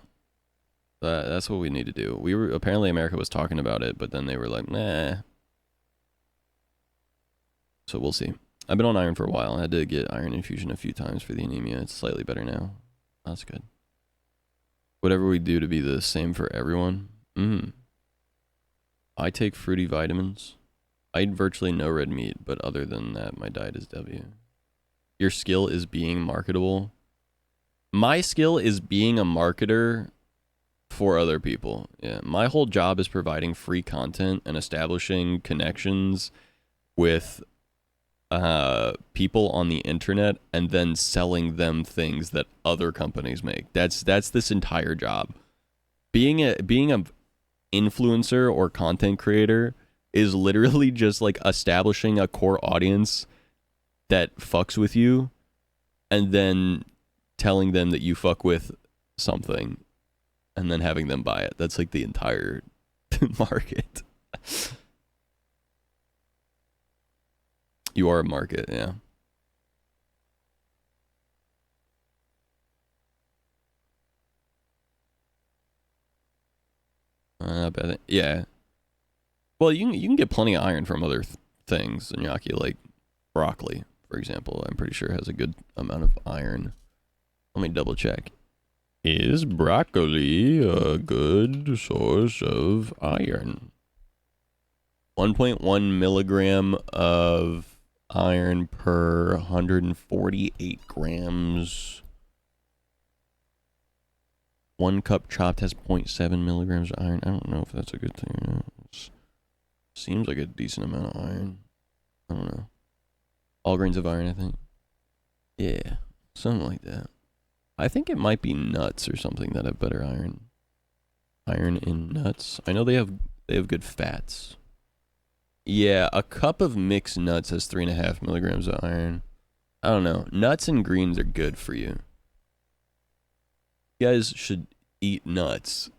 That's what we need to do. Apparently America was talking about it, but then they were like, nah. So we'll see. I've been on iron for a while. I had to get iron infusion a few times for the anemia. It's slightly better now. That's good. Whatever we do to be the same for everyone. I take fruity vitamins. I eat virtually no red meat, but other than that, my diet is W. Your skill is being marketable. My skill is being a marketer for other people. Yeah, my whole job is providing free content and establishing connections with people on the internet and then selling them things that other companies make. That's this entire job. Being a influencer or content creator is literally just like establishing a core audience that fucks with you and then telling them that you fuck with something and then having them buy it. That's like the entire market. You are a market, yeah. Not bad. Yeah. Well, you can get plenty of iron from other things, Iñaki, like broccoli, for example. I'm pretty sure has a good amount of iron. Let me double check. Is broccoli a good source of iron? 1.1 milligram of iron per 148 grams. 1 cup chopped has 0.7 milligrams of iron. I don't know if that's a good thing. Seems like a decent amount of iron. I don't know. All grains of iron, I think. Yeah, something like that. I think it might be nuts or something that have better iron. Iron in nuts. I know they have good fats. Yeah, a cup of mixed nuts has 3.5 milligrams of iron. I don't know. Nuts and greens are good for you. You guys should eat nuts.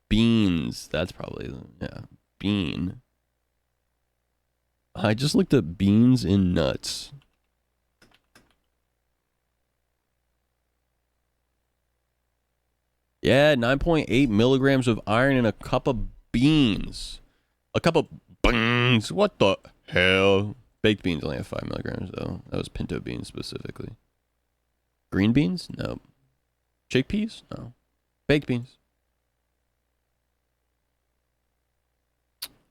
Beans. That's probably, yeah. Bean. I just looked at beans in nuts. Yeah, 9.8 milligrams of iron in a cup of beans. A cup of beans. What the hell? Baked beans only have 5 milligrams, though. That was pinto beans specifically. Green beans? No. Chickpeas? No. Baked beans.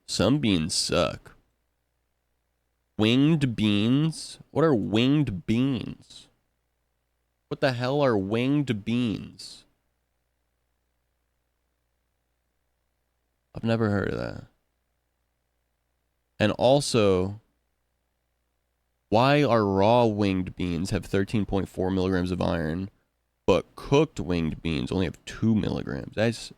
Some beans suck. Winged beans? What are winged beans? What the hell are winged beans? I've never heard of that. And also, why are raw winged beans have 13.4 milligrams of iron, but cooked winged beans only have 2 milligrams? That's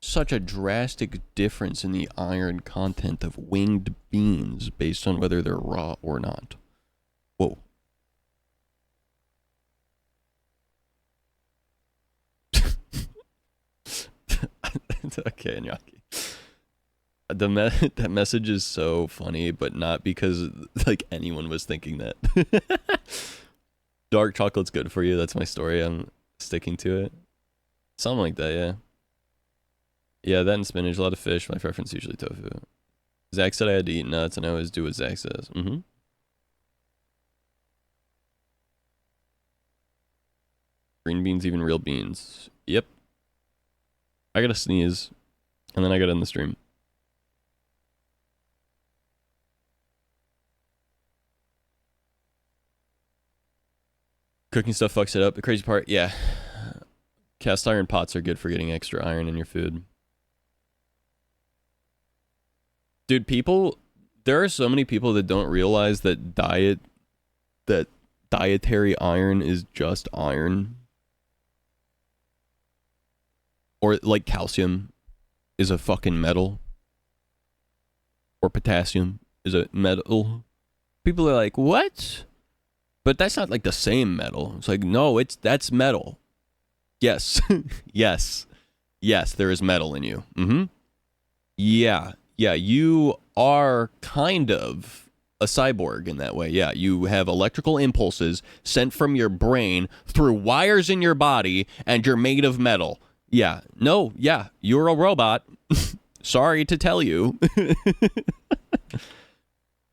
such a drastic difference in the iron content of winged beans based on whether they're raw or not. Whoa. Okay, Iñaki. That message is so funny, but not because like anyone was thinking that. Dark chocolate's good for you. That's my story. I'm sticking to it. Something like that, yeah. Yeah, that and spinach, a lot of fish. My preference usually tofu. Zach said I had to eat nuts, and I always do what Zach says. Mm-hmm. Green beans, even real beans. Yep. I gotta sneeze, and then I gotta end the stream. Cooking stuff fucks it up. The crazy part, yeah. Cast iron pots are good for getting extra iron in your food. Dude, there are so many people that don't realize that dietary iron is just iron. Or like calcium is a fucking metal. Or potassium is a metal. People are like, what? But that's not like the same metal. It's like, no, that's metal. Yes. Yes, there is metal in you. Mm-hmm. Yeah, you are kind of a cyborg in that way. Yeah, you have electrical impulses sent from your brain through wires in your body, and you're made of metal. Yeah, no, yeah, you're a robot. Sorry to tell you.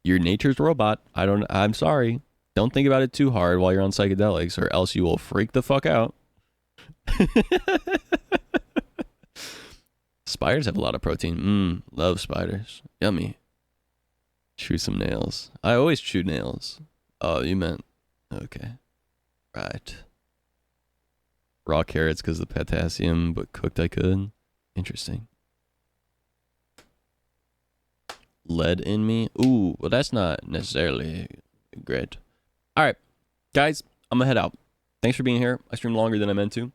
Your nature's robot. I'm sorry. Don't think about it too hard while you're on psychedelics, or else you will freak the fuck out. Spiders have a lot of protein. Love spiders. Yummy. Chew some nails. I always chew nails. Oh, you meant... Okay. Right. Raw carrots because of the potassium, but cooked I could. Interesting. Lead in me? Ooh, well that's not necessarily great. Alright, guys, I'm gonna head out. Thanks for being here. I streamed longer than I meant to.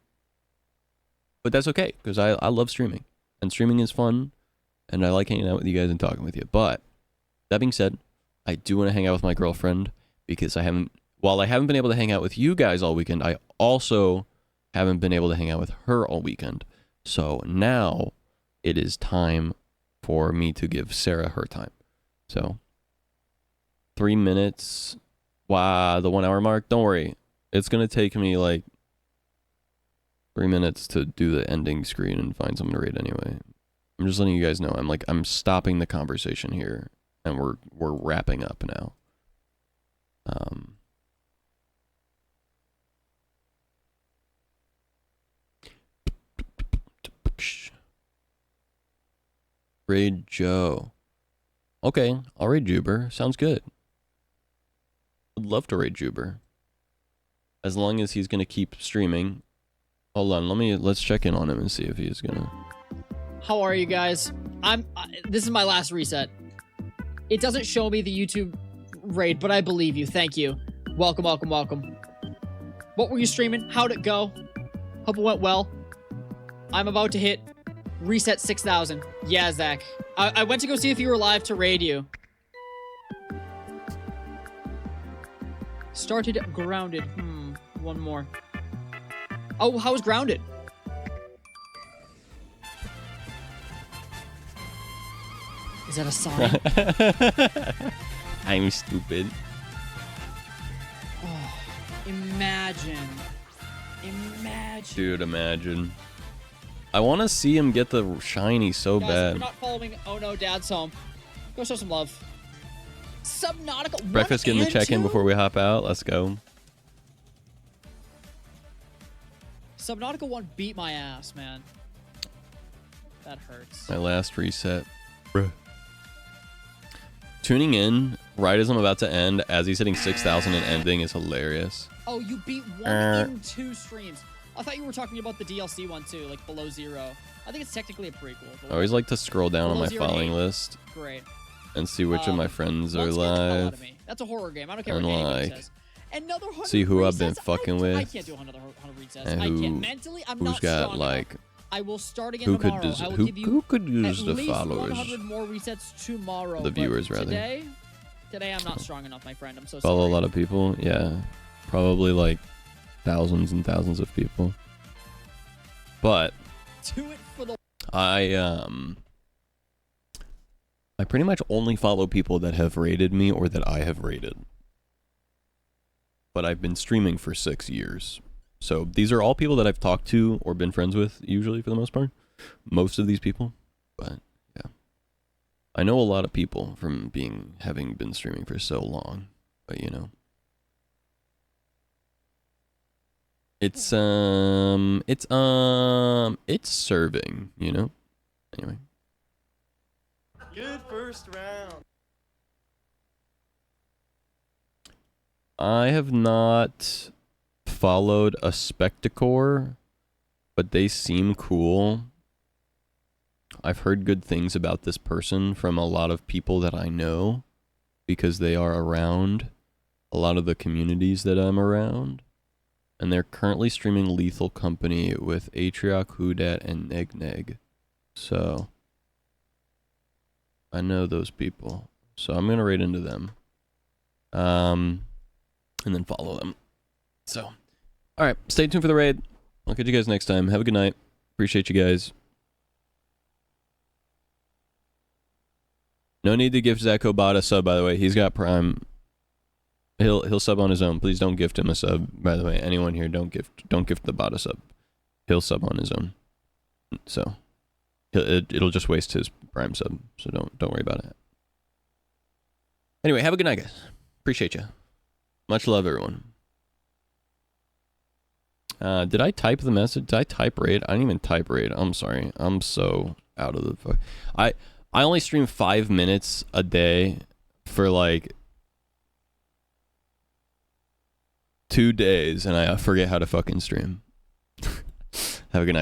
But that's okay, because I love streaming. And streaming is fun, and I like hanging out with you guys and talking with you. But, that being said, I do want to hang out with my girlfriend, because while I haven't been able to hang out with you guys all weekend, I also haven't been able to hang out with her all weekend. So now it is time for me to give Sarah her time. So 3 minutes. Wow, the 1 hour mark. Don't worry. It's going to take me like 3 minutes to do the ending screen and find someone to raid anyway. I'm just letting you guys know. I'm stopping the conversation here and we're wrapping up now. Raid Joe. Okay, I'll raid Juber. Sounds good. I'd love to raid Juber. As long as he's gonna keep streaming. Hold on, let's check in on him and see if he's gonna. How are you guys? This is my last reset. It doesn't show me the YouTube raid, but I believe you. Thank you. Welcome, welcome, welcome. What were you streaming? How'd it go? Hope it went well. I'm about to hit reset 6,000. Yeah, Zach. I went to go see if you were live to raid you. Started grounded. One more. Oh, how was grounded? Is that a sign? I'm stupid. Oh, imagine. Dude, imagine. I want to see him get the shiny so Guys, bad. If you're not following Oh No, Dad's Home, go show some love. Subnautica 1 Breakfast getting the and check-in 2? before we hop out. Let's go. Subnautica 1 beat my ass, man. That hurts. My last reset. Bruh. Tuning in right as I'm about to end, as he's hitting 6,000 and ending, is hilarious. Oh, you beat 1 in 2 streams. I thought you were talking about the DLC one too, like Below Zero. I think it's technically a prequel. I always like to scroll down on my Below Zero following 8. list Great. and see which of my friends are One scared the hell out live. of me. That's a horror game. I don't care And what anybody like, says. Another 100 see who I've been resets? fucking I with, can't do 100 resets. and I can't. Mentally, I'm who's not got strong like, enough. I will start again who tomorrow. could I will who, give you who could at use the least followers? 100 more resets tomorrow. The but viewers, rather. Today I'm not strong enough, my friend. I'm so sorry. Follow a lot of people, yeah, probably like thousands and thousands of people. But Do it for the. I pretty much only follow people that have rated me or that I have rated. But I've been streaming for 6 years. So these are all people that I've talked to or been friends with, usually, for the most part. Most of these people. But yeah. I know a lot of people from having been streaming for so long. But you know. It's serving, you know? Anyway. Good first round. I have not followed a Spectacore, but they seem cool. I've heard good things about this person from a lot of people that I know because they are around a lot of the communities that I'm around. And they're currently streaming Lethal Company with Atrioc, Hudat, and Neg Neg. So I know those people. So I'm gonna raid into them. And then follow them. So alright, stay tuned for the raid. I'll catch you guys next time. Have a good night. Appreciate you guys. No need to gift Zach Obata a sub, by the way. He's got Prime. He'll sub on his own. Please don't gift him a sub. By the way, anyone here, don't gift the bot a sub. He'll sub on his own. So it'll just waste his Prime sub. So don't worry about it. Anyway, have a good night, guys. Appreciate you. Much love, everyone. Did I type the message? Did I type raid? I didn't even type raid. I'm sorry. I'm so out of the fuck. I only stream 5 minutes a day for like 2 days, and I forget how to fucking stream. Have a good night.